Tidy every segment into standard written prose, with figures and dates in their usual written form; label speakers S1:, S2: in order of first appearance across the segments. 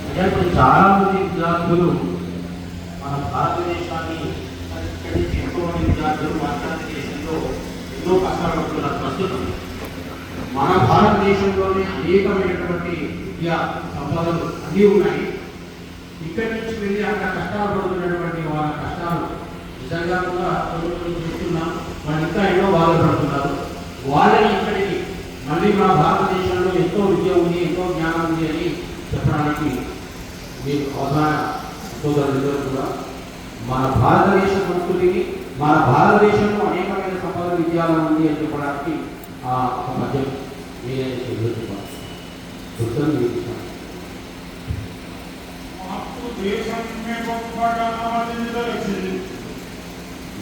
S1: అంటే ఇప్పుడు చాలామంది విద్యార్థులు మన భారతదేశాన్ని ఎంతో మంది విద్యార్థులు భారతదేశంలో ఎన్నో కష్టాలు పడుతున్నారు. ప్రస్తుతం మన భారతదేశంలోనే అనేకమైనటువంటి విద్యా సంపదలు అన్నీ ఉన్నాయి. ఇక్కడి నుంచి వెళ్ళి అక్కడ కష్టాలు పడుతున్నటువంటి వాళ్ళ కష్టాలు నిజంగా కూడా చూస్తున్నాం. వాళ్ళు ఇంకా ఎన్నో బాధపడుతున్నారు. వాళ్ళని ఇక్కడికి మళ్ళీ మన భారతదేశంలో ఎంతో విద్య ఉంది, ఎంతో జ్ఞానం ఉంది అని చెప్పడానికి మీకు అవగాహన సోదరులు కూడా మన భారతదేశ సంస్కృతిని, మన భారతదేశంలో అనేకమైన సంపద విద్యాలయం ఉంది అని చెప్పడానికి ఒక మధ్యం మీరే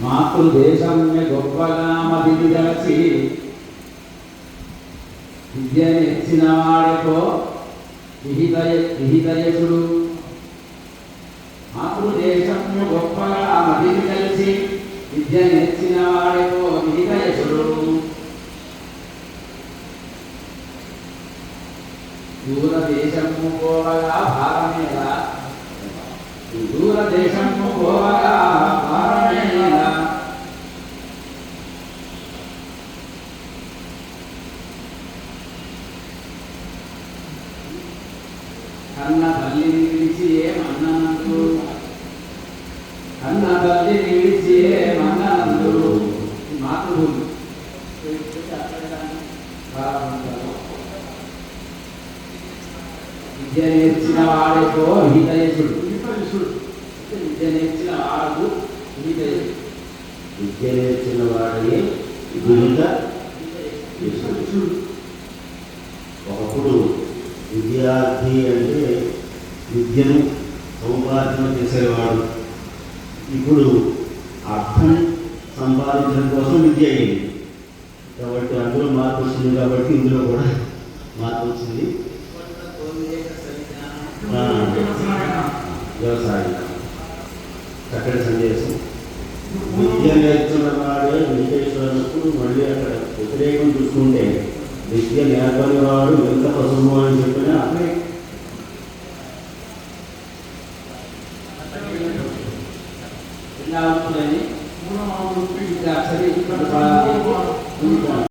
S2: మాకు దేశం గొప్పగా మదిదలచి విద్య నేర్చిన వాడికో విహితయసుడు. మాకు దేశం గొప్పగా మదిది కలిసి విద్య నేర్చిన వాడికో విహితయసుడు. దూరదేశము పోవగా భారమేలా, దూరదేశము పోవగా భారమేలా. కన్న తల్లిని విడిచి ఏమన్నందు, కన్న తల్లిని విడిచి ఏమన్నందు. మాతృభూమి విద్య నేర్చిన వాడికో హితయసుడు. విద్య నేర్చిన వాడు హితయసుడు.
S3: విద్య నేర్చిన వాడిని హితయసుడు. ఒకప్పుడు విద్యార్థి అంటే విద్యను సముపార్జన చేసేవాడు. ఇప్పుడు అర్థం సంపాదించడం కోసం విద్య అయింది కాబట్టి అందులో మార్పు వచ్చింది. కాబట్టి ఇందులో కూడా మార్పు వచ్చింది. వ్యవసాయం చక్కటి సందేశం. విద్య నేర్చిన వాడే వెంకటేశ్వరుడు. మళ్ళీ అక్కడ వ్యతిరేకం చూసుకుంటే విద్య నేర్పని వాడు ఎంత పశువు అని చెప్పినా అదే
S2: ఇలా